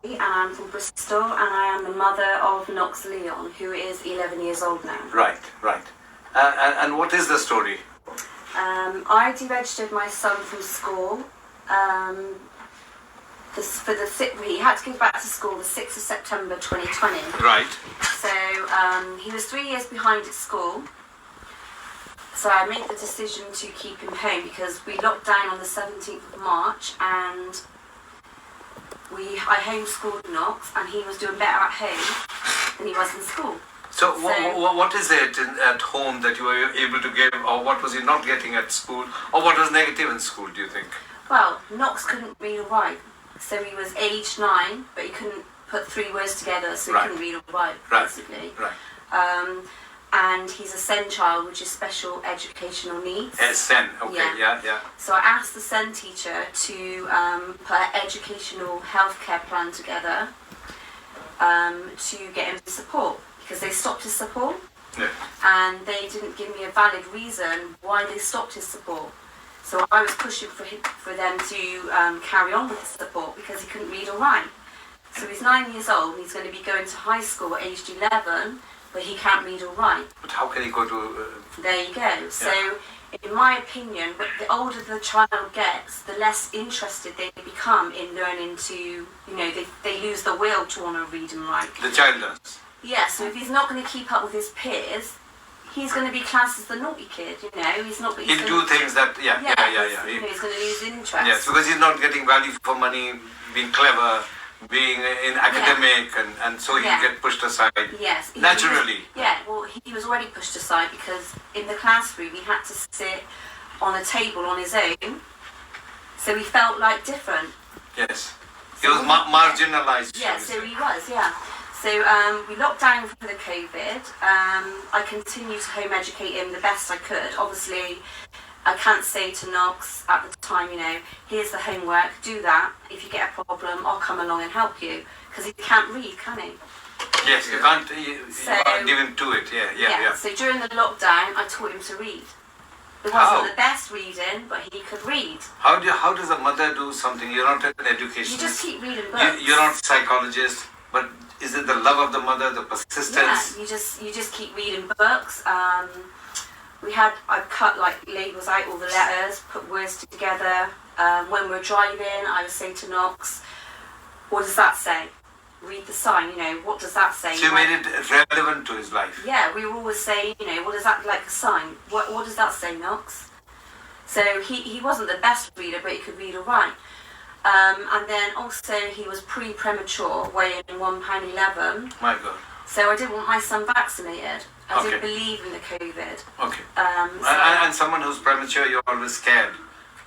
and I'm from Bristol, and I am the mother of Knox Leon, who is 11 years old now. Right. And what is the story? I deregistered my son from school. He had to go back to school the 6th of September 2020. Right. So he was 3 years behind at school. So I made the decision to keep him home because we locked down on the 17th of March, and I homeschooled Knox, and he was doing better at home than he was in school. So what is it at home that you were able to give, or what was he not getting at school, or what was negative in school, do you think? Well, Knox couldn't read or write. So he was age 9, but he couldn't put 3 words together, so he couldn't read or write, basically. Right. And he's a SEN child, which is special educational needs. SEN, okay, yeah. So I asked the SEN teacher to put an educational healthcare plan together to get him support, because they stopped his support. Yeah. And they didn't give me a valid reason why they stopped his support. So I was pushing for them to carry on with his support because he couldn't read or write. So he's 9 years old, and he's going to be going to high school at age 11, but he can't read or write. But how can he go to... There you go. So, in my opinion, the older the child gets, the less interested they become in learning to, they lose the will to want to read and write. The child does? Yeah, so if he's not going to keep up with his peers, he's going to be classed as the naughty kid, He's not... He'll do things that... Yeah. He's going to lose interest. Yes, because he's not getting value for money, being clever, being in academic, and so he'll get pushed aside. Yes. Naturally. He was already pushed aside because in the classroom he had to sit on a table on his own, so he felt like different. Yes. He was marginalized. Yeah, so he was, So we locked down for the COVID. I continued to home educate him the best I could. Obviously, I can't say to Knox at the time, here's the homework, do that. If you get a problem, I'll come along and help you. Because he can't read, can he? Yes, you can't give him to it, yeah. So during the lockdown, I taught him to read. It wasn't the best reading, but he could read. How does a mother do something? You're not an educationist. You just keep reading books. You're not a psychologist, but is it the love of the mother, the persistence? Yeah, you just keep reading books. I cut labels out all the letters, put words together. When we're driving, I would say to Knox, what does that say? Read the sign, what does that say? So you made it relevant to his life? Yeah, we were always saying, what does that, like a sign, what does that say, Knox? So he wasn't the best reader, but he could read or write. And then also he was premature, weighing £1.11. My God. So I didn't want my son vaccinated. I didn't believe in the COVID. Okay. And someone who's premature, you're always scared.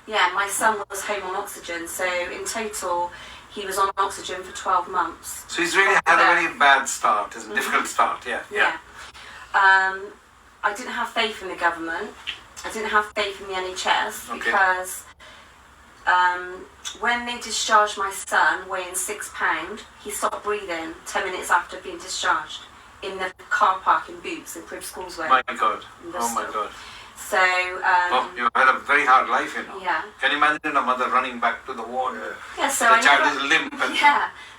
Yeah, my son was home on oxygen, so in total he was on oxygen for 12 months. So he's really had a very bad start, it's a difficult start, yeah. I didn't have faith in the government. I didn't have faith in the NHS because when they discharged my son, weighing £6, he stopped breathing 10 minutes after being discharged in the car park in Boots in Cribs Causeway. My God. Oh my God. So you had a very hard life, Yeah. Can you imagine a mother running back to the ward? Yeah, so the child is limp.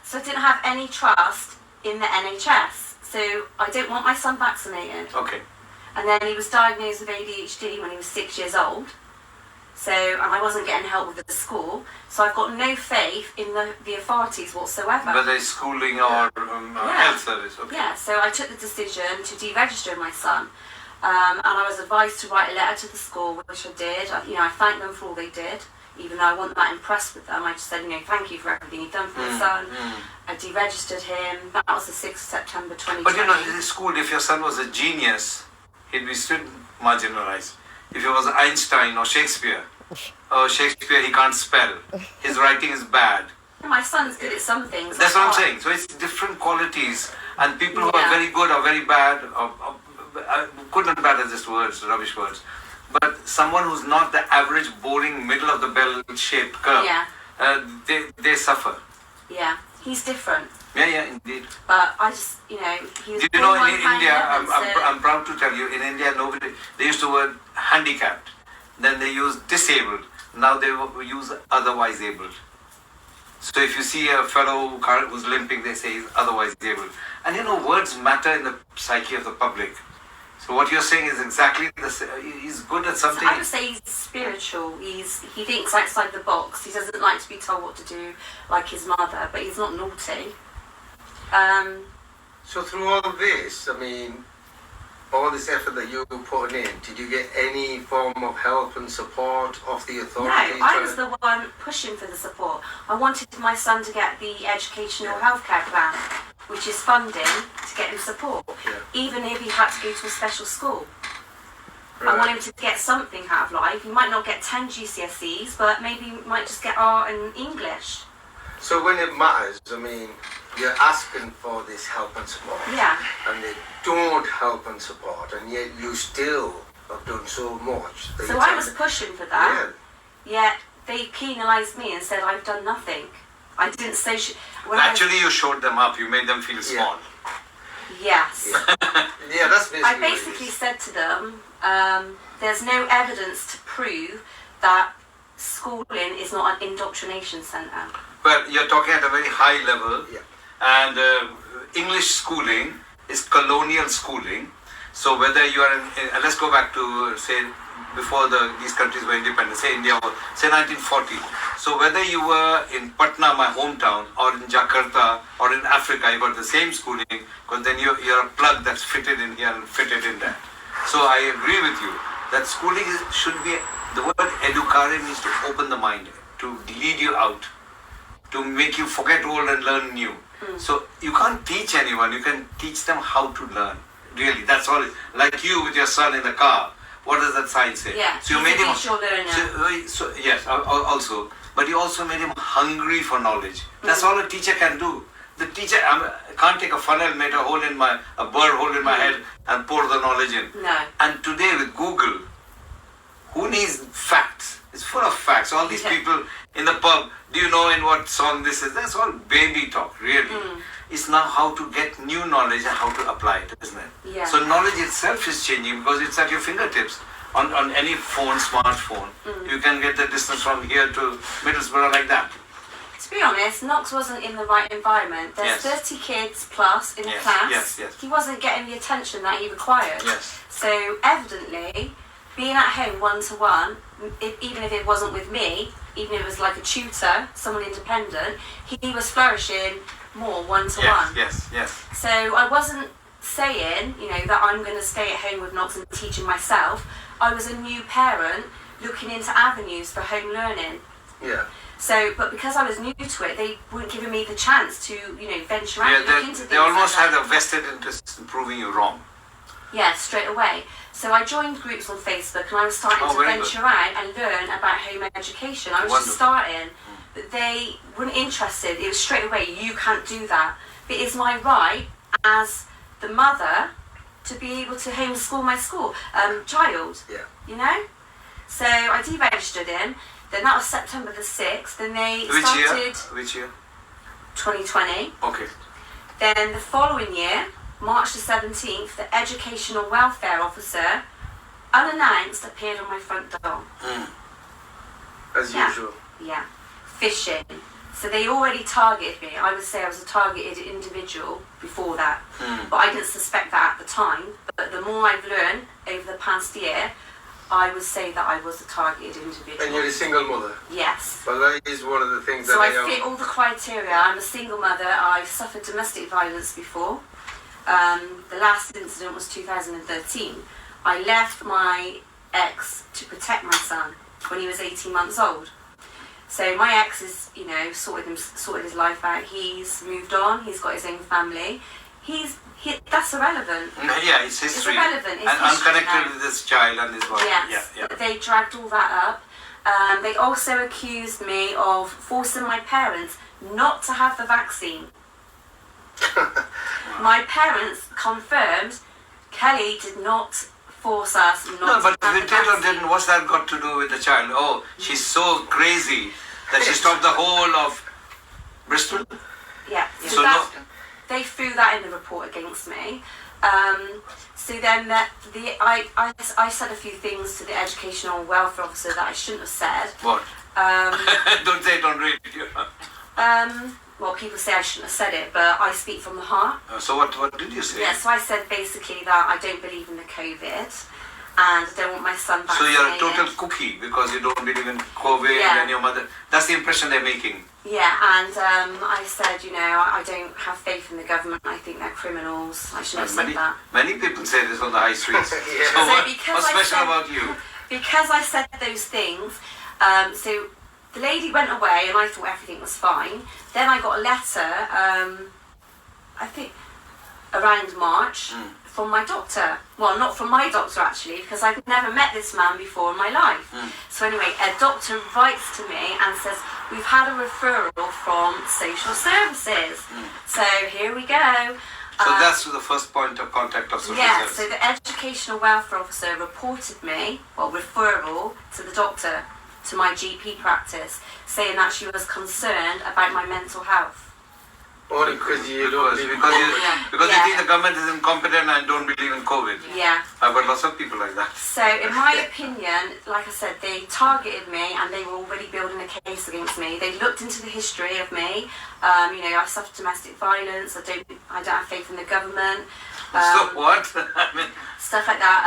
So I didn't have any trust in the NHS. So I didn't want my son vaccinated. Okay. And then he was diagnosed with ADHD when he was 6 years old. So, and I wasn't getting help with the school. So I've got no faith in the authorities whatsoever. Whether it's schooling or health service. Okay. Yeah, so I took the decision to deregister my son. And I was advised to write a letter to the school, which I did. I thanked them for all they did, even though I wasn't that impressed with them. I just said, thank you for everything you've done for my son. I deregistered him. That was the 6th of September 2020. But in school, if your son was a genius, he'd be still marginalized. If he was Einstein or Shakespeare, he can't spell. His writing is bad. My son's good at some things. That's what I'm saying. So it's different qualities. And people who are very good or very bad, good and bad are just words, rubbish words. But someone who's not the average, boring, middle of the bell-shaped curve, they suffer. Yeah, he's different. Yeah, indeed. But I just, he was in India, I'm proud to tell you, in India, they used the word handicapped. Then they used disabled. Now they use otherwise able. So if you see a fellow who's limping, they say he's otherwise disabled. And words matter in the psyche of the public. So what you're saying is exactly he's good at something. So I would say he's spiritual. He thinks outside the box. He doesn't like to be told what to do like his mother, but he's not naughty. So through all this, all this effort that you were putting in, did you get any form of help and support of the authorities? No, I was the one pushing for the support. I wanted my son to get the educational healthcare plan, which is funding to get him support, even if he had to go to a special school. Right. I want him to get something out of life. He might not get 10 GCSEs, but maybe he might just get art and English. So when it matters, you're asking for this help and support. Yeah. And they don't help and support, and yet you still have done so much. So I was pushing for that, yet they penalised me and said I've done nothing. I didn't say... Actually, you showed them up. You made them feel small. Yes. Yeah, that's basically I basically said to them, there's no evidence to prove that schooling is not an indoctrination centre. Well, you're talking at a very high level. Yeah. And English schooling is colonial schooling. So whether you are let's go back to, say, before these countries were independent, say India, say 1940. So whether you were in Patna, my hometown, or in Jakarta, or in Africa, you got the same schooling, because then you're a plug that's fitted in here and fitted in there. So I agree with you that schooling should be, the word educare means to open the mind, to lead you out, to make you forget old and learn new. So you can't teach anyone, you can teach them how to learn. Really, that's all. Like you with your son in the car, what does that sign say? Yeah, so you made him. Yes, also, but you also made him hungry for knowledge. That's all a teacher can do. The teacher can't take a funnel, make a hole in a burr hole in my head, and pour the knowledge in. No. And today with Google, who needs facts? It's full of facts. All these people in the pub, do you know in what song this is? That's all baby talk, really. It's now how to get new knowledge and how to apply it, isn't it? Yeah. So knowledge itself is changing because it's at your fingertips. On any phone, smartphone, you can get the distance from here to Middlesbrough like that. To be honest, Knox wasn't in the right environment. There's 30 kids plus in the class. Yes. He wasn't getting the attention that he required. Yes. So evidently, being at home one-to-one, even if it wasn't with me, even if it was like a tutor, someone independent, he was flourishing more one-to-one. Yes. So I wasn't saying, that I'm going to stay at home with Knox and teaching myself. I was a new parent looking into avenues for home learning. Yeah. So, but because I was new to it, they weren't giving me the chance to, venture out and look into things. They almost like had a vested interest in proving you wrong. Yeah, straight away. So I joined groups on Facebook and I was starting to venture out and learn about home education. I was just starting, but they weren't interested. It was straight away, you can't do that. But it's my right as the mother to be able to homeschool my child. Yeah. So I deregistered him. Then that was September the 6th. Then they started... Which year? 2020. Okay. Then the following year, March the 17th, the Educational Welfare Officer, unannounced, appeared on my front door. As usual. Yeah. Fishing. So they already targeted me. I would say I was a targeted individual before that. But I didn't suspect that at the time. But the more I've learned over the past year, I would say that I was a targeted individual. And you're a single mother? Yes. Well, that is one of the things that So I fit all the criteria. I'm a single mother. I've suffered domestic violence before. The last incident was 2013. I left my ex to protect my son when he was 18 months old. So my ex is, sorted his life out. He's moved on. He's got his own family. That's irrelevant. Yeah, it's history. It's irrelevant. It's and unconnected with this child and his wife. Yes. Yeah. But they dragged all that up. They also accused me of forcing my parents not to have the vaccine. My parents confirmed Kelly did not force us not to have the vaccine. No, but if it did or didn't, what's that got to do with the child? Oh, she's so crazy that she stopped the whole of Bristol? Yeah. So they threw that in the report against me. So then I said a few things to the Educational Welfare Officer that I shouldn't have said. What? Don't say it on radio. Well, people say I shouldn't have said it, but I speak from the heart. So what did you say? Yeah, so I said basically that I don't believe in the COVID and I don't want my son So vaccinated. you're a total cookie because you don't believe in COVID Yeah. and your mother. That's the impression they're making. Yeah, and I said, I don't have faith in the government. I think they're criminals. I shouldn't have said that. Many people say this on the high streets. Yeah. So So because what's I special said- about you? Because I said those things, so the lady went away and I thought everything was fine. Then I got a letter, I think around March, from my doctor. Well, not from my doctor actually, because I've never met this man before in my life. So anyway, a doctor writes to me and says, we've had a referral from social services. So here we go. So that's the first point of contact of social Yeah, services. so the educational welfare officer reported me, referral to the doctor, to my GP practice, saying that she was concerned about my mental health. Only because you don't believe in Because you COVID. Yeah. think the government is incompetent and don't believe in COVID. Yeah. I've got lots of people like that. So in my opinion, like I said, they targeted me and they were already building a case against me. They looked into the history of me. I suffered domestic violence. I don't have faith in the government. So what? I mean, Stuff like that.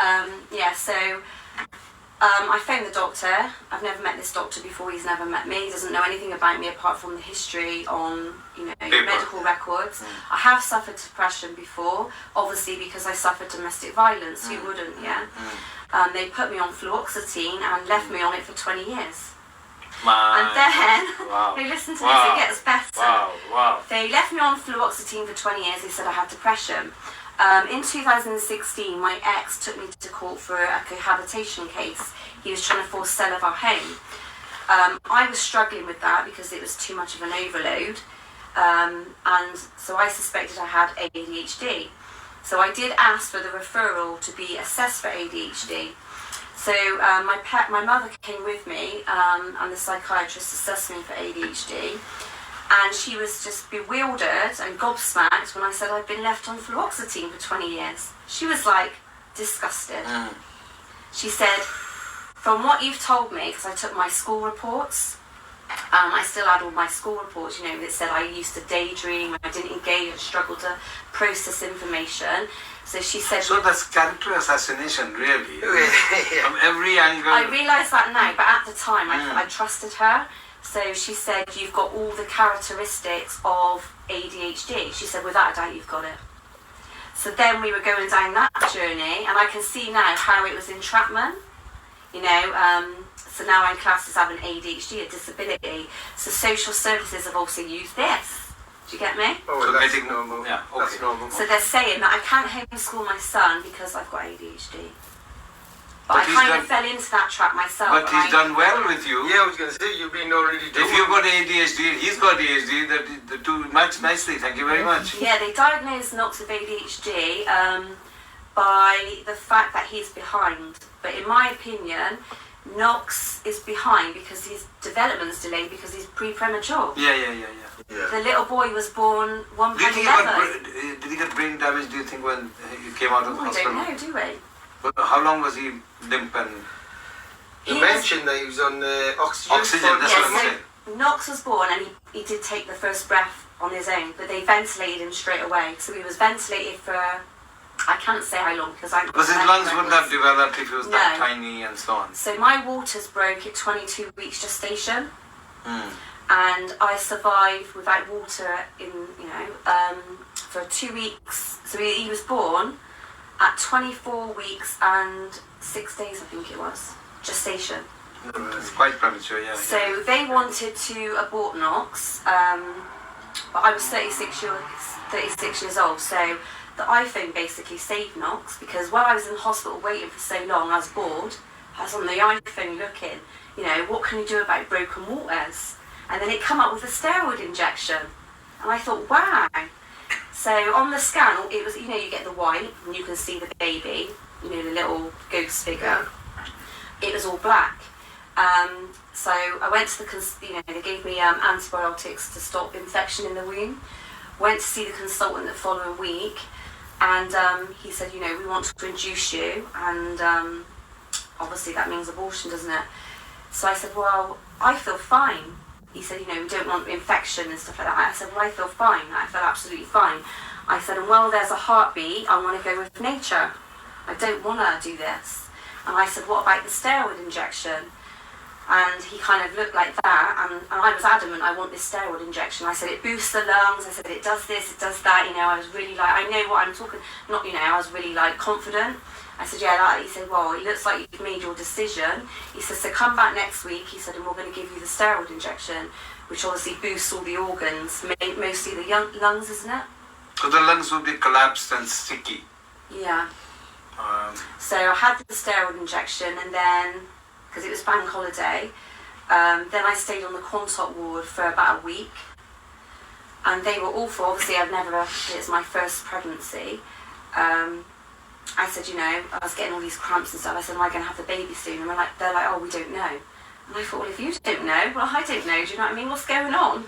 I phoned the doctor. I've never met this doctor before. He's never met me. He doesn't know anything about me apart from the history on, Paper. medical records. I have suffered depression before, obviously because I suffered domestic violence. Who wouldn't, yeah? They put me on fluoxetine and left me on it for 20 years. And then, wow. hey, listen to Wow. this, it gets better. Wow. They left me on fluoxetine for 20 years. They said I had depression. In 2016, my ex took me to court for a cohabitation case. He was trying to force sell of our home. I was struggling with that because it was too much of an overload. And so I suspected I had ADHD. So I did ask for the referral to be assessed for ADHD. So my mother came with me and the psychiatrist assessed me for ADHD. And she was just bewildered and gobsmacked when I said I'd been left on fluoxetine for 20 years. She was like disgusted. She said, from what you've told me, because I took my school reports, I still had all my school reports, that said I used to daydream, I didn't engage, I struggled to process information. So she said... So that's character assassination, really. Yeah. From every angle. I realise that now, but at the time I trusted her. So she said, you've got all the characteristics of ADHD. She said, without a doubt, you've got it. So then we were going down that journey, and I can see now how it was entrapment. So now I'm classed as having ADHD, a disability. So social services have also used this. Do you get me? Oh, So that's getting- normal. yeah, That's okay. normal. So they're saying that I can't homeschool my son because I've got ADHD. But But I he's kind done- of fell into that trap myself. But and he's done well with you. Yeah, I was going to say, you've been already doing If you've got ADHD and he's got ADHD, the two match nicely. Thank you very much. Yeah, they diagnosed Knox with ADHD by the fact that he's behind. But in my opinion, Knox is behind because his development's delayed because he's pre-premature. Yeah. Yeah. The little boy was born Do you think he got, 1.11. did he get brain damage, do you think, when he came out of the I hospital? don't know, do we? But how long was he limp and You He mentioned that he was on oxygen. oxygen? That's Yeah, what I'm so saying. Knox was born and he did take the first breath on his own, but they ventilated him straight away. So he was ventilated for, I can't say how long because I... Because his lungs wouldn't have developed if he was that No. tiny and so on. So my waters broke at 22 weeks gestation. Mm. And I survived without water for 2 weeks. So he was born at 24 weeks and 6 days, I think it was, gestation. It's quite premature, yeah. So they wanted to abort Knox, but I was 36 years old. So the iPhone basically saved Knox because while I was in the hospital waiting for so long, I was bored. I was on the iPhone looking, what can you do about broken waters? And then it come up with a steroid injection. And I thought, wow. So on the scan, it was, you get the white and you can see the baby, the little ghost figure. It was all black. So I went to they gave me antibiotics to stop infection in the womb. Went to see the consultant the following week. And he said, we want to induce you. And obviously that means abortion, doesn't it? So I said, well, I feel fine. he said, we don't want infection and stuff like that. I said, well, I feel fine. I feel absolutely fine. I said, and while there's a heartbeat, I want to go with nature. I don't want to do this. And I said, what about the steroid injection? And he kind of looked like that, and I was adamant, I want this steroid injection. I said, it boosts the lungs. I said, it does this, it does that. I was really like, I know what I'm talking, not, I was really like confident. I said, yeah, that. He said, well, it looks like you've made your decision. He said, so come back next week. He said, and we're going to give you the steroid injection, which obviously boosts all the organs, mostly the lungs, isn't it? So the lungs will be collapsed and sticky. Yeah. So I had the steroid injection, and then, because it was bank holiday, then I stayed on the Quantock ward for about a week. And they were awful. Obviously, it's my first pregnancy. I said, I was getting all these cramps and stuff. I said, am I going to have the baby soon? And they're like, oh, we don't know. And I thought, well, if you don't know, well, I don't know. Do you know what I mean? What's going on?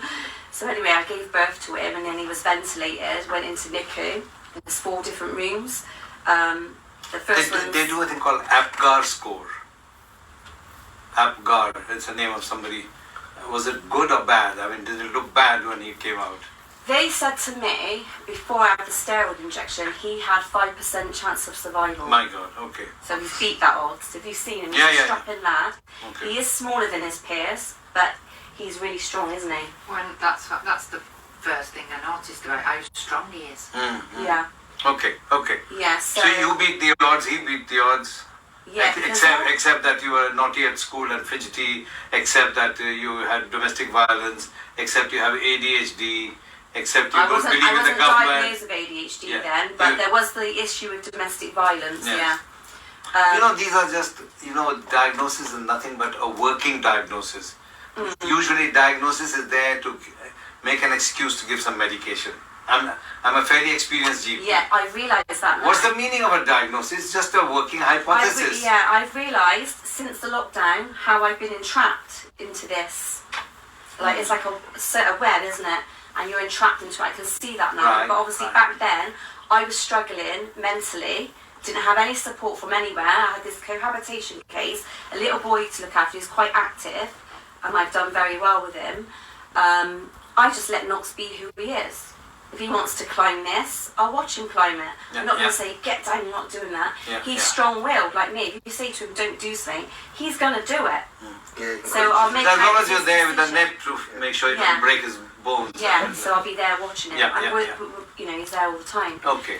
So anyway, I gave birth to him, and then he was ventilated, went into NICU. There's 4 different rooms. The first they do a thing called APGAR score. APGAR, it's the name of somebody. Was it good or bad? I mean, did it look bad when he came out? They said to me, before I had the steroid injection, he had 5% chance of survival. My God, okay. So he's beat that odds. Have you seen him? He's a strapping lad. Okay. He is smaller than his peers, but he's really strong, isn't he? Well, that's the first thing I noticed about how strong he is. Mm-hmm. Yeah. Okay. Yeah, so you beat the odds, he beat the odds. Yeah, except that you were naughty at school and fidgety, except that you had domestic violence, except you have ADHD, except you don't believe in the government. I wasn't diagnosed with ADHD then, but there was the issue with domestic violence, yes. These are just, diagnosis is nothing but a working diagnosis. Mm-hmm. Usually diagnosis is there to make an excuse to give some medication. I'm a fairly experienced GP. Yeah, I realise that now. What's the meaning of a diagnosis? It's just a working hypothesis. I've realised since the lockdown how I've been entrapped into this. Like, it's like a web, isn't it? And you're entrapped into it. I can see that now. Right, but obviously back then, I was struggling mentally. Didn't have any support from anywhere. I had this cohabitation case, a little boy to look after who's quite active, and I've done very well with him. I just let Knox be who he is. If he wants to climb this, I'll watch him climb it. I'm not going to say, get down, you're not doing that. He's strong-willed, like me. If you say to him, don't do something, he's going to do it. So I'll make as long as you're there with the net to make sure you don't break his bones. Yeah, so I'll be there watching him. He's there all the time. Okay.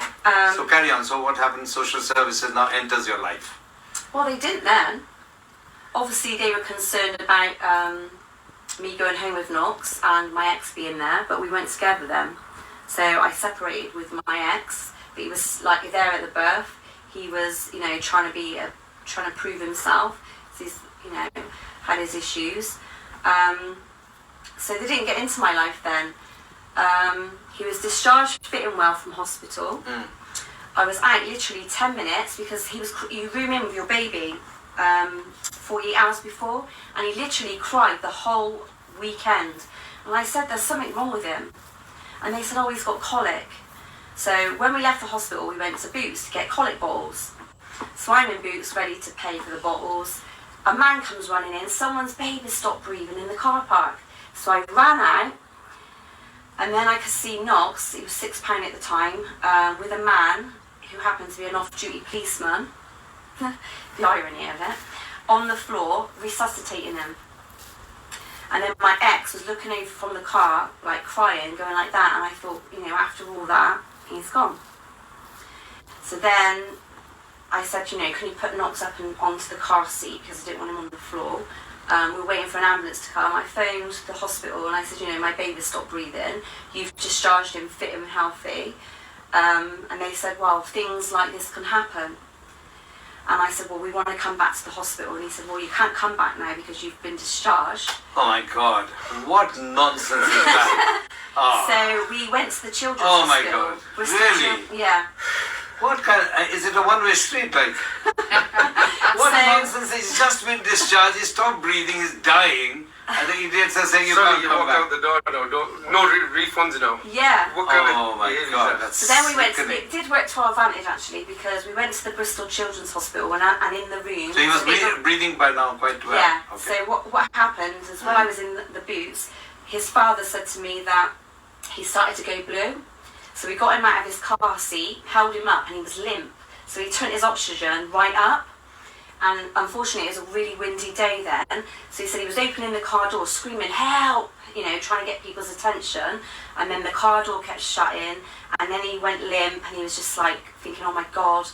So carry on. So what happened? Social services now enters your life. Well, they didn't then. Obviously, they were concerned about me going home with Knox and my ex being there, but we weren't together then. So I separated with my ex, but he was like there at the birth. He was, trying to prove himself. He's, had his issues. So they didn't get into my life then. He was discharged fit and well from hospital. I was out literally 10 minutes because you room in with your baby 48 hours before, and he literally cried the whole weekend. And I said, there's something wrong with him. And they said, oh, he's got colic. So when we left the hospital, we went to Boots to get colic bottles. So I'm in Boots, ready to pay for the bottles. A man comes running in, someone's baby stopped breathing in the car park. So I ran out, and then I could see Knox, he was £6 at the time, with a man who happened to be an off-duty policeman, the irony of it, on the floor, resuscitating him. And then my ex was looking over from the car, like crying, going like that, and I thought, after all that, he's gone. So then I said, can you put Knox up and onto the car seat, because I didn't want him on the floor. We were waiting for an ambulance to come. I phoned the hospital and I said, my baby stopped breathing. You've discharged him fit and healthy. And they said, well, things like this can happen. And I said, well, we want to come back to the hospital. And he said, well, you can't come back now because you've been discharged. Oh my God, what nonsense is that? So we went to the children's hospital. My God, really? Yeah. What kind is it a one-way street, like? What nonsense, he's just been discharged, he stopped breathing, he's dying, And the idiots are saying you So can't you come walk back. out the door now. No refunds now. Yeah. What kind Oh of my behaviour is God, that? that's So then we went. sickening. It did work to our advantage actually, because we went to the Bristol Children's Hospital and in the room. So he was it was- breathing by now quite well. Yeah. Okay. So what happened is when I was in the boots, his father said to me that he started to go blue. So we got him out of his car seat, held him up, and he was limp. So he turned his oxygen right up. And unfortunately, it was a really windy day then. So he said he was opening the car door, screaming, "Help!" You know, trying to get people's attention. And then the car door kept shutting. And then he went limp, and he was just like thinking, "Oh my God."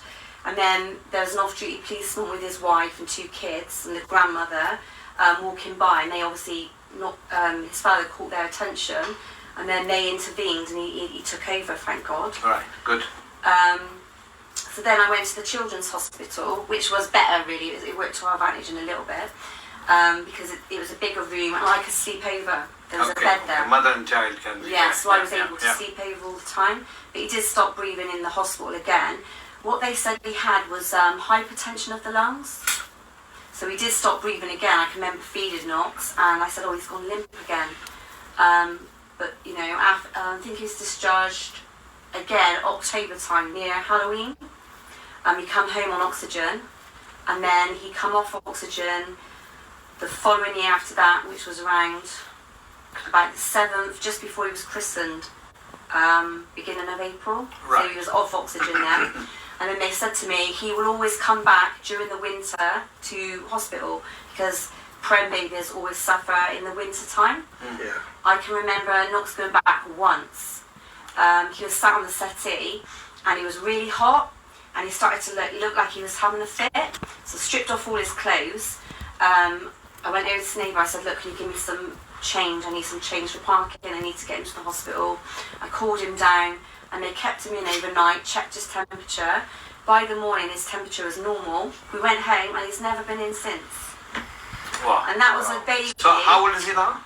And then there was an off-duty policeman with his wife and 2 kids and the grandmother walking by, and they obviously his father caught their attention, and then they intervened, and he took over, thank God. All right, good. So then I went to the Children's Hospital, which was better really. It worked to our advantage in a little bit, because it was a bigger room and I could sleep over. There was a bed there. Mother and child can be. Yeah, so I was able to yeah. sleep over all the time. But he did stop breathing in the hospital again. What they said he had was hypertension of the lungs. So he did stop breathing again. I can remember feeding Knox, and I said, "Oh, he's gone limp again." But you know, after, I think he was discharged again October time near Halloween. He come home on oxygen, and then he come off oxygen the following year after that, which was around about the 7th, just before he was christened, beginning of April. Right. So he was off oxygen then. And then they said to me, he will always come back during the winter to hospital because prem babies always suffer in the winter time. Yeah. I can remember Knox going back once. He was sat on the settee and he was really hot and he started to look like he was having a fit. So stripped off all his clothes. I went over to the neighbour, I said, "Look, can you give me some change? I need some change for parking, I need to get him to the hospital." I called him down and they kept him in overnight, checked his temperature. By the morning his temperature was normal. We went home and he's never been in since. Wow. And that was a baby. So how old is he now?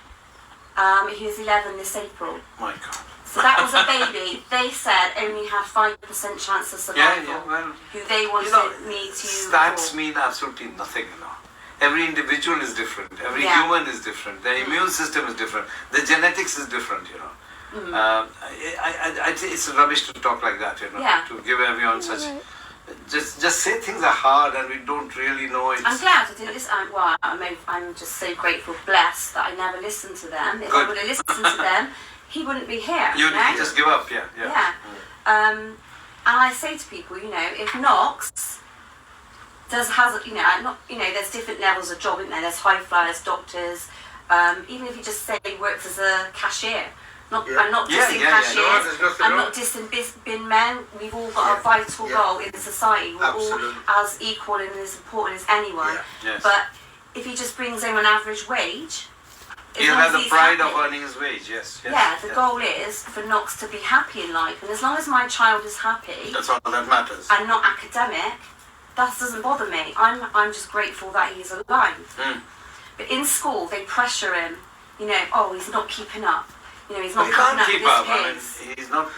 He was 11 this April. My God. So that was a baby. They said only had 5% chance of survival. Yeah, well, Who they wanted me to. stats mean absolutely nothing, you know. Every individual is different. Every human is different. The immune system is different. The genetics is different, you know. It's rubbish to talk like that, you know. Yeah. To give everyone such. Just say things are hard and we don't really know it. I'm glad I didn't listen. Well, I'm just so grateful, blessed that I never listened to them. If I would have listened to them, he wouldn't be here. You know? just give up, yeah. And I say to people, you know, if Knox there's different levels of job in there. There's high flyers, doctors. Even if you just say he works as a cashier. I'm not dissing cashiers. I'm not dissing bin men. We've all got a vital role in society. We're all as equal and as important as anyone. Yes. But if he just brings home an average wage, He'll have the pride of earning his wage, yes. Yeah, the goal is for Knox to be happy in life. And as long as my child is happy That's all that matters. and not academic, that doesn't bother me. I'm just grateful that he's alive. But in school, they pressure him. You know, "Oh, he's not keeping up. You know, he's not He keeping can't up keep with up. his I mean, he's not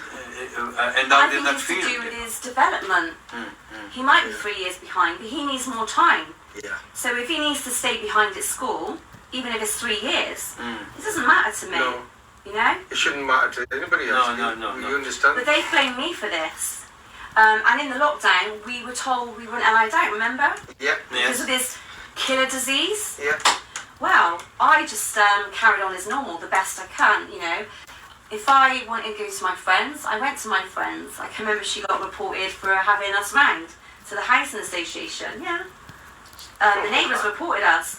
I endowed in think that it's field. to do with his development. He might be 3 years behind, but he needs more time. Yeah. So if he needs to stay behind at school, even if it's 3 years, it doesn't matter to me. No. You know? It shouldn't matter to anybody else. No. You understand? But they blame me for this. And in the lockdown, we were told we weren't allowed out, remember? Yeah. Because of this killer disease. Yeah. Well, I just carried on as normal, the best I can, you know. If I wanted to go to my friends, I went to my friends. I can remember she got reported for having us round to the housing association, yeah. The neighbours reported us.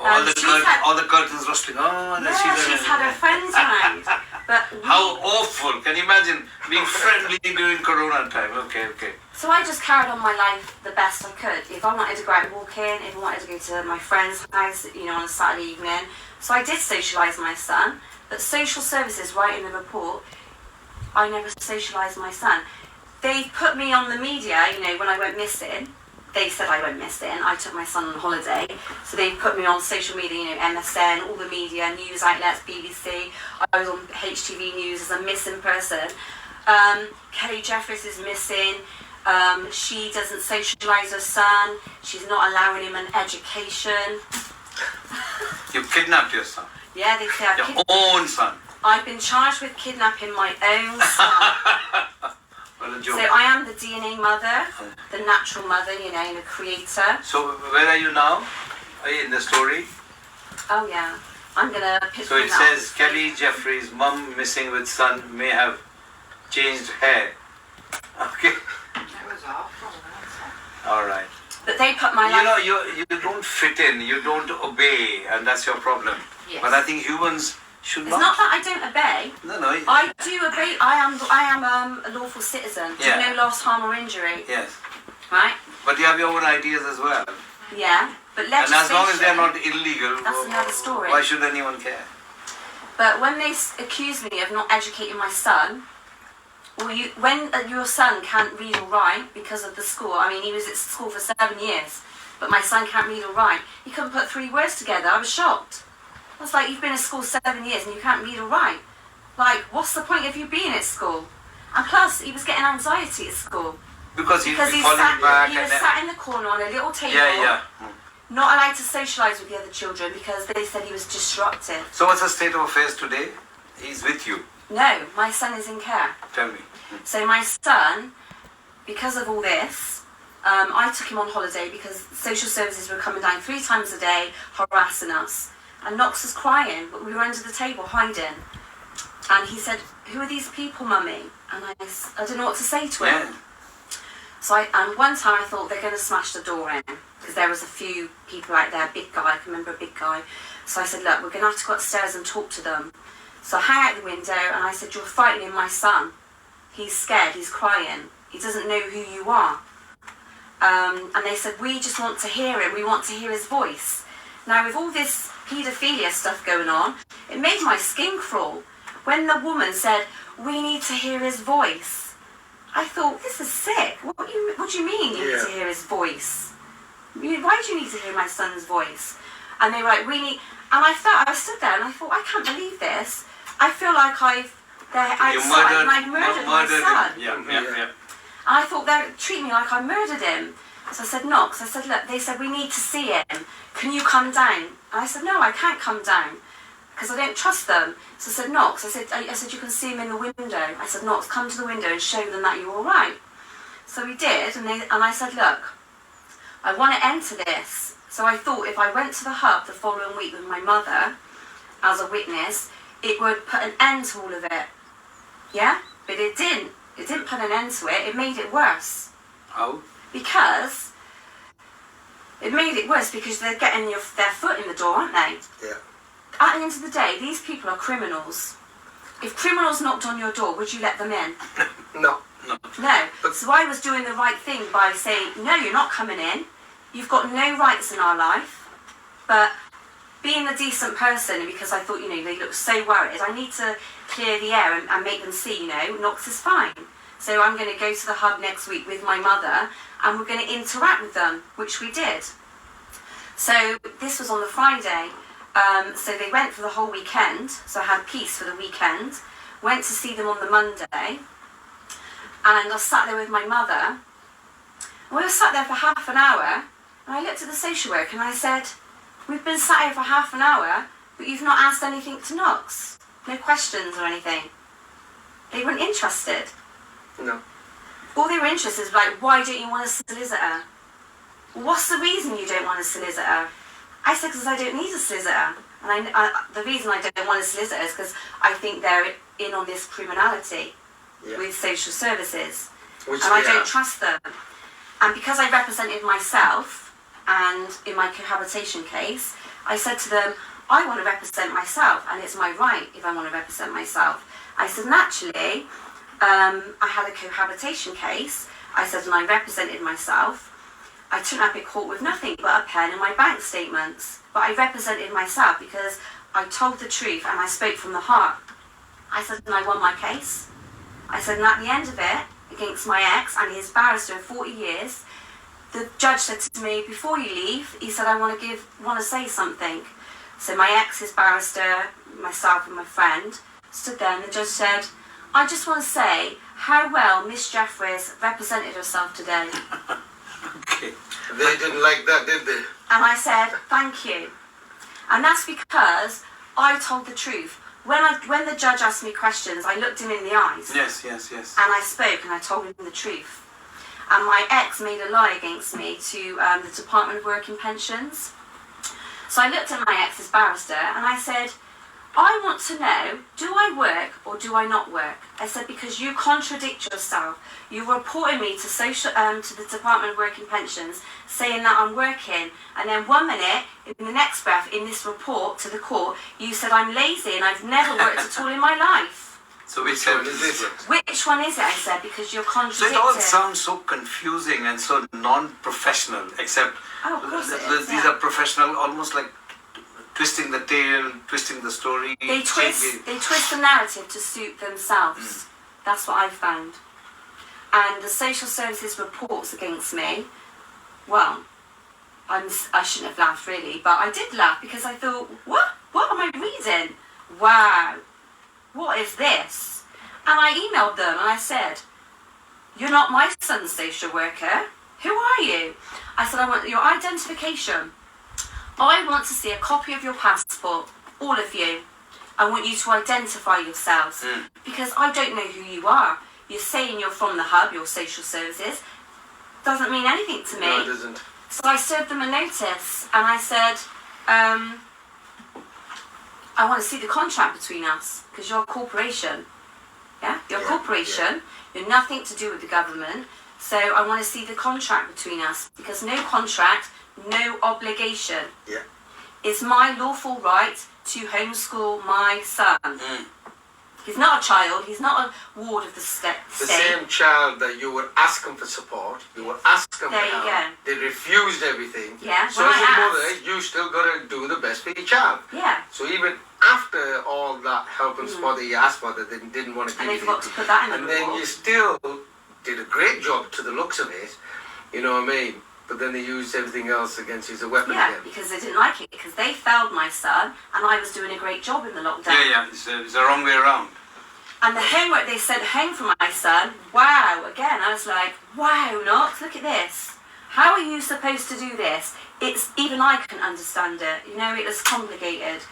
All the curtains rustling. Oh, and Yeah, she's had her friends round. But how awful. Can you imagine being friendly during Corona time? Okay. So I just carried on my life the best I could. If I wanted to go out walking, if I wanted to go to my friend's house, you know, on a Saturday evening. So I did socialise my son. But social services write in the report, I never socialised my son. They put me on the media, you know, when I went missing. They said I went missing. I took my son on holiday. So they put me on social media, you know, MSN, all the media, news outlets, BBC. I was on HTV News as a missing person. Kelly Jefferies is missing. She doesn't socialise her son. She's not allowing him an education. You kidnapped your son. Yeah, they say Your own son. I've been charged with kidnapping my own son. What a So joke. I am the DNA mother, the natural mother, you know, the creator. So where are you now? Are you in the story? Oh yeah, I'm gonna pick So it that up. says Kelly Jefferies' mum missing with son may have changed hair. Okay. That was awful, that's All right. But they put my You know, life. you don't fit in, you don't obey, and that's your problem. Yes. But I think humans should It's not that I don't obey. No. I do obey. I am a lawful citizen. Do Yeah. no loss, harm, or injury. Yes. Right? But you have your own ideas as well. Yeah. But And legislation. as long as they're not illegal, That's another story. why should anyone care? But when they accuse me of not educating my son, well, when your son can't read or write because of the school, I mean, he was at school for 7 years, but my son can't read or write. He couldn't put 3 words together. I was shocked. I was like, you've been at school 7 years and you can't read or write. Like, what's the point of you being at school? And plus, he was getting anxiety at school. Because he'd Because be he falling back was and then... sat in the corner on a little table, Yeah. not allowed to socialise with the other children because they said he was disruptive. So what's the state of affairs today? He's with you. No, my son is in care. Tell me. So my son, because of all this, I took him on holiday because social services were coming down 3 times a day, harassing us. And Knox was crying, but we were under the table hiding. And he said, "Who are these people, Mummy?" And I didn't know what to say to him. Yeah. So and one time I thought they're going to smash the door in because there was a few people out there, big guy, I can remember a big guy. So I said, "Look, we're going to have to go upstairs and talk to them." So I hang out the window and I said, "You're frightening my son. He's scared, he's crying. He doesn't know who you are." And they said, "We just want to hear him, we want to hear his voice." Now with all this paedophilia stuff going on, it made my skin crawl. When the woman said, "We need to hear his voice," I thought, this is sick. What do you mean you need to hear his voice? Why do you need to hear my son's voice? And they were like, "We need," and I stood there and I thought, I can't believe this. I feel like I've murdered my son. Yeah. And I thought they're treating me like I murdered him. So I said, "Knox," I said, "Look," they said, "we need to see him. Can you come down?" And I said, "No, I can't come down because I don't trust them." So I said, "Knox," I said, "You can see him in the window." I said, "Knox, come to the window and show them that you're all right." So we did, and I said, "Look, I want to enter this." So I thought if I went to the hub the following week with my mother as a witness, it would put an end to all of it. Yeah? But it didn't. It didn't put an end to it. It made it worse. How? Because it made it worse because they're getting their foot in the door, aren't they? Yeah. At the end of the day, these people are criminals. If criminals knocked on your door, would you let them in? No. No. So I was doing the right thing by saying, "No, you're not coming in. You've got no rights in our life." But being a decent person, because I thought, they look so worried, I need to clear the air and make them see, Knox is fine. So I'm going to go to the hub next week with my mother and we're going to interact with them, which we did. So this was on the Friday. So they went for the whole weekend. So I had peace for the weekend. Went to see them on the Monday. And I sat there with my mother. We were sat there for half an hour. And I looked at the social worker and I said, "We've been sat here for half an hour, but you've not asked anything to Knox. No questions or anything." They weren't interested. No. All they were interested is like, "Why don't you want a solicitor?" "Well, what's the reason you don't want a solicitor?" I said, "Because I don't need a solicitor." And the reason I don't want a solicitor is because I think they're in on this criminality with social services. Which and I don't trust them. And because I represented myself, and in my cohabitation case, I said to them, "I want to represent myself, and it's my right if I want to represent myself." I said, "Naturally, I had a cohabitation case," I said, "and I represented myself. I turned up at court with nothing but a pen and my bank statements. But I represented myself because I told the truth and I spoke from the heart." I said, "And I won my case." I said, "And at the end of it, against my ex and his barrister of 40 years, the judge said to me, 'Before you leave,' he said, 'I want to say something.'" So my ex, his barrister, myself and my friend stood there and the judge said, "I just want to say how well Miss Jefferies represented herself today." Okay. They didn't like that, did they? And I said, "Thank you." And that's because I told the truth. When the judge asked me questions, I looked him in the eyes. Yes. And I spoke and I told him the truth. And my ex made a lie against me to the Department of Work and Pensions. So I looked at my ex's barrister and I said, I want to know, do I work or do I not work? I said, because you contradict yourself. You're reporting me to the Department of Work and Pensions saying that I'm working, and then 1 minute, in the next breath, in this report to the court, you said I'm lazy and I've never worked at all in my life. So which one is this? Which one is it? I said, because you're So contradicting. it all sounds so confusing and so non-professional, except Oh, of course it is, these are professional, almost like twisting the tale, twisting the story. They twist the narrative to suit themselves. That's what I've found. And the social services reports against me, well, I shouldn't have laughed really, but I did laugh because I thought, what am I reading? Wow, what is this? And I emailed them and I said, you're not my son's social worker. Who are you? I said, I want your identification. I want to see a copy of your passport, all of you. I want you to identify yourselves because I don't know who you are. You're saying you're from the hub, your social services. Doesn't mean anything to me. No, it doesn't. So I served them a notice and I said, I want to see the contract between us because you're a corporation. Yeah? You're a corporation. You're nothing to do with the government. So I want to see the contract between us because no contract, no obligation. Yeah. It's my lawful right to homeschool my son. He's not a child. He's not a ward of the state. The same child that you would ask him for support, you would ask him There for you help. go. They refused everything. Yeah, So when as I a mother, asked- you still got to do the best for your child. Yeah. So even after all that help and support that you asked for, that they didn't want to give And they you, forgot to put that in the and then report. you still did a great job to the looks of it. You know what I mean? But then they used everything else against you as a weapon Yeah, again. because they didn't like it because they failed my son and I was doing a great job in the lockdown. It's the wrong way around. And the homework they sent home for my son, wow, again, I was like, wow, Knox, look at this. How are you supposed to do this? It's, even I couldn't understand it. You know, it was complicated.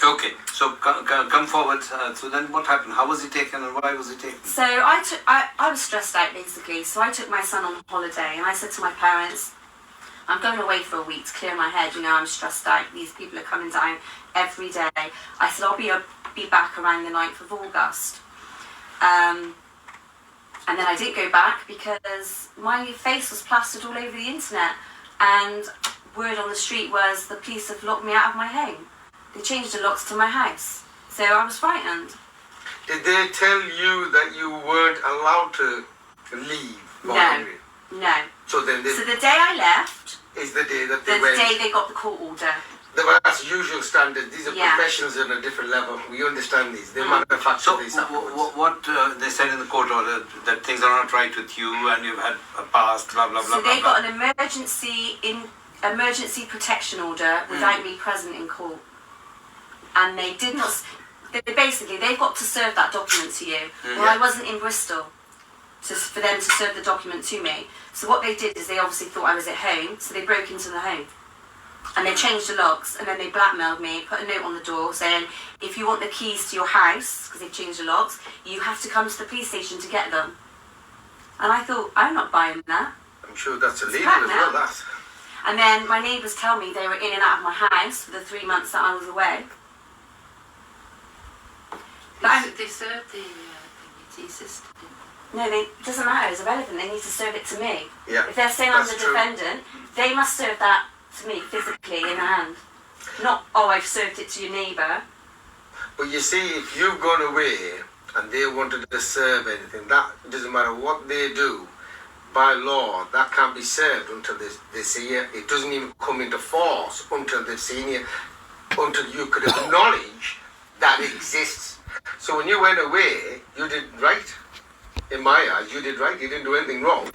Okay, so come forward. So then what happened? How was he taken and why was he taken? So I was stressed out basically, so I took my son on holiday and I said to my parents, I'm going away for a week to clear my head, you know, I'm stressed out, these people are coming down every day. I said I'll be back around the 9th of August. And then I didn't go back because my face was plastered all over the internet and word on the street was the police have locked me out of my home. They changed the locks to my house. So I was frightened. Did they tell you that you weren't allowed to leave? No. So then So the day I left, is the day that they the went. day they got the court order. That's usual standard. These are professionals on a different level. We understand these. They manufacture So these afterwards. what they said in the court order that things are not right with you and you've had a past, blah blah blah. So blah, they blah. got an emergency protection order without me present in court, and they did not. They've got to serve that document to you. Well, I wasn't in Bristol for them to serve the document to me. So what they did is they obviously thought I was at home, so they broke into the home. And they changed the locks, and then they blackmailed me, put a note on the door saying, if you want the keys to your house, because they've changed the locks, you have to come to the police station to get them. And I thought, I'm not buying that. I'm sure that's illegal crap as well, now. that. And then my neighbours tell me they were in and out of my house for the 3 months that I was away. But They served the dignity system. no, it doesn't matter, it's irrelevant, they need to serve it to me. Yeah, If they're saying I'm the that's true. defendant, they must serve that to me physically in the hand. Not, oh, I've served it to your neighbour. But you see, if you've gone away and they wanted to serve anything, that doesn't matter what they do. By law, that can't be served until they see it. It doesn't even come into force until they've seen you, until you could acknowledge that it exists. So when you went away, you did right. In my eyes, you did right. You didn't do anything wrong.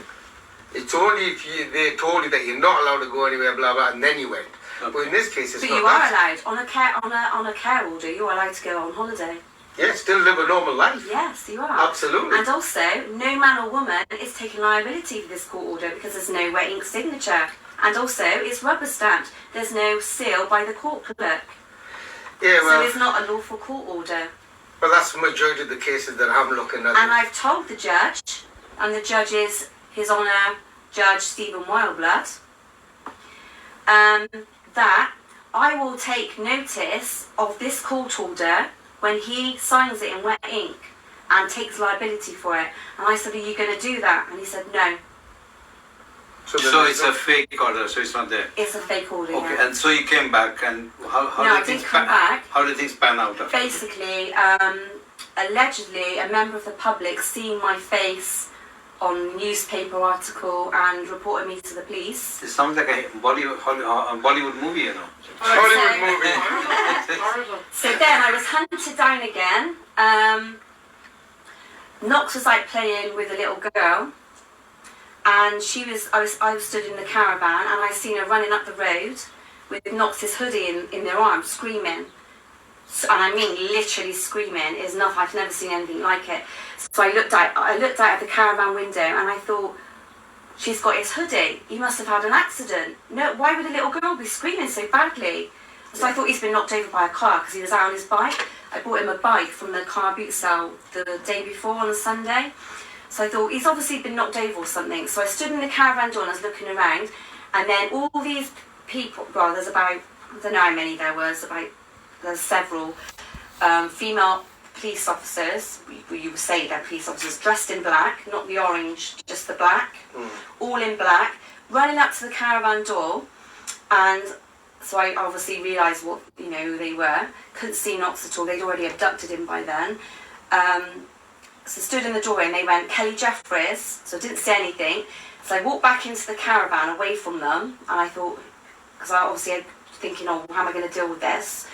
It's only if they told you that you're not allowed to go anywhere, blah blah, and then you went. But in this case, it's But not you are that. allowed on a care order. You're allowed to go on holiday. Yeah, still live a normal life. Yes, you are. Absolutely. And also, no man or woman is taking liability for this court order because there's no wet ink signature. And also, it's rubber stamped. There's no seal by the court clerk. Yeah, So well, it's not a lawful court order. well, that's the majority of the cases that I'm looking at. And I've told the judge, and the judge is His Honour Judge Stephen Wildblood, that I will take notice of this court order when he signs it in wet ink and takes liability for it. And I said, are you going to do that? And he said, no. So it's a fake order, so it's not there. It's a fake order. Okay, Yeah. and so you came back, and how No, I did things didn't come back. How did things pan out? After? Basically, allegedly, a member of the public seen my face on newspaper article and reported me to the police. It sounds like a Bollywood movie, you know. Hollywood movie. Horrible. So then I was hunted down again. Knox was out playing with a little girl, and I was stood in the caravan, and I seen her running up the road with Knox's hoodie in their arms, screaming. So, and I mean literally screaming. Is nothing. I've never seen anything like it. So I looked out of the caravan window, and I thought, she's got his hoodie. He must have had an accident. No, why would a little girl be screaming so badly? So I thought he's been knocked over by a car because he was out on his bike. I bought him a bike from the car boot sale the day before on a Sunday. So I thought he's obviously been knocked over or something. So I stood in the caravan door and I was looking around, and then all these people, well, there's about, I don't know how many there's several female police officers, you would say they're police officers, dressed in black, not the orange, just the black, all in black, running up to the caravan door. And so I obviously realised what, who they were. Couldn't see Knox at all, they'd already abducted him by then. So I stood in the doorway and they went, Kelly Jefferies, so I didn't say anything. So I walked back into the caravan away from them, and I thought, because I obviously thinking, oh, how am I going to deal with this?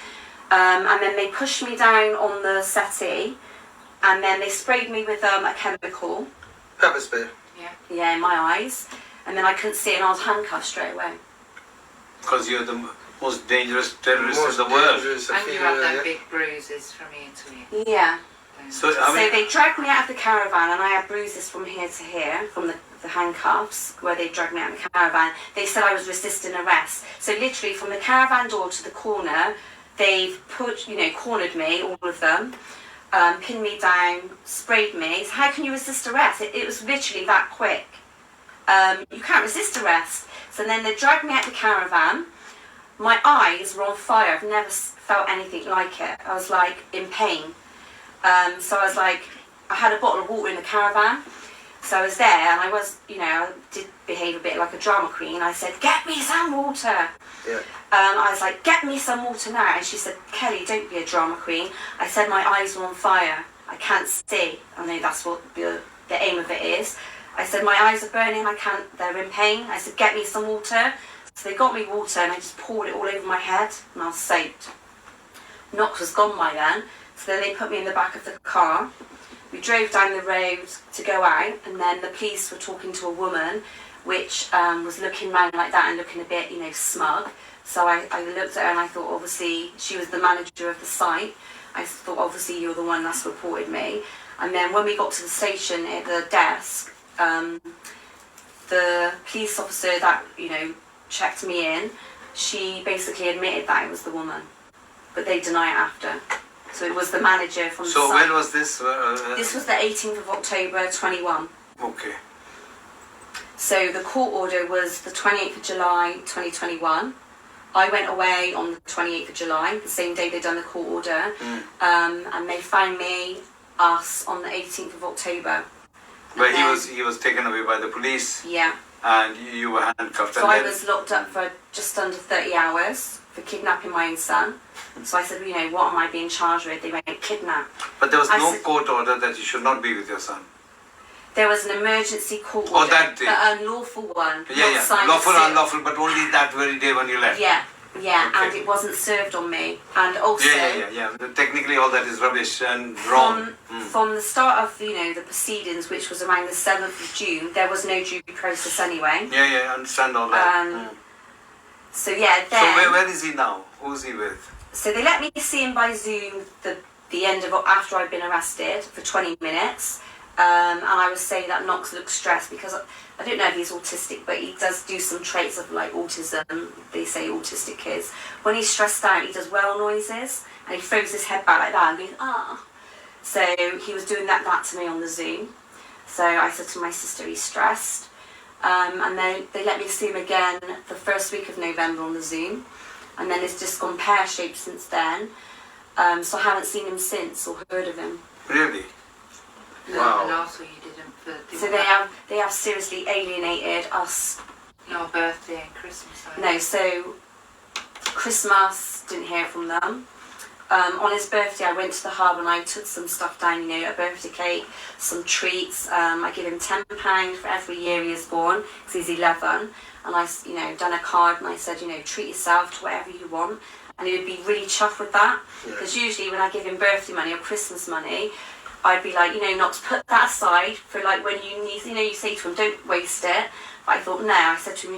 And then they pushed me down on the settee, and then they sprayed me with a chemical. Pepper spray. Yeah, in my eyes. And then I couldn't see, and I was handcuffed straight away. Because you're the most dangerous terrorist in the world. And you have them big bruises from ear to ear. Yeah. So, So they dragged me out of the caravan, and I had bruises from here to here, from the handcuffs, where they dragged me out of the caravan. They said I was resisting arrest. So literally from the caravan door to the corner, they've cornered me, all of them, pinned me down, sprayed me. So how can you resist arrest? It was literally that quick. You can't resist arrest. So then they dragged me out the caravan. My eyes were on fire. I've never felt anything like it. I was like in pain. So I was like, I had a bottle of water in the caravan. So I was there, and I was, I did behave a bit like a drama queen. I said, get me some water. Yeah. I was like, get me some water now. And she said, Kelly, don't be a drama queen. I said, my eyes are on fire. I can't see. I know that's what the aim of it is. I said, my eyes are burning. They're in pain. I said, get me some water. So they got me water, and I just poured it all over my head, and I was soaked. Knox was gone by then. So then they put me in the back of the car. We drove down the road to go out, and then the police were talking to a woman, which was looking round like that and looking a bit, smug. So I looked at her and I thought, obviously, she was the manager of the site. I thought, obviously, you're the one that's reported me. And then when we got to the station at the desk, the police officer that, checked me in, she basically admitted that it was the woman. But they deny it after. So it was the manager from the site. So when was this? This was the 18th of October, 21. Okay. So the court order was the 28th of July, 2021. I went away on the 28th of July, the same day they'd done the court order. And they found us on the 18th of October. But he was taken away by the police. Yeah. And you were handcuffed. So I was locked up for just under 30 hours for kidnapping my own son. So I said, what am I being charged with? They went, kidnap. But there was no court order that you should not be with your son. There was an emergency court order. Oh, that day. An unlawful one. Yeah. Lawful, unlawful, but only that very day when you left. Yeah, Okay. and it wasn't served on me. And also... Yeah. Technically all that is rubbish and wrong. From the start of, the proceedings, which was around the 7th of June, there was no due process anyway. Yeah, I understand all that. So yeah, then... So where is he now? Who's he with? So they let me see him by Zoom the end of after I'd been arrested for 20 minutes. And I would say that Knox looks stressed because I don't know if he's autistic, but he does do some traits of like autism. They say autistic kids. When he's stressed out, he does well noises and he throws his head back like that and goes, ah. So he was doing that to me on the Zoom. So I said to my sister, he's stressed. And then they let me see him again the first week of November on the Zoom. And then it's just gone pear-shaped since then. So I haven't seen him since or heard of him. Really? Wow. And also you didn't for So they have seriously alienated us. your birthday and Christmas. No, so Christmas, didn't hear from them. On his birthday, I went to the hub and I took some stuff down, you know, a birthday cake, some treats. I give him £10 for every year he is born, because he's 11. And I, you know, done a card and I said, you know, treat yourself to whatever you want. And he would be really chuffed with that. Because usually when I give him birthday money or Christmas money, I'd be like, you know, not to put that aside for like when you need, you know, you say to him, don't waste it. But I thought, no, I said to him, you know,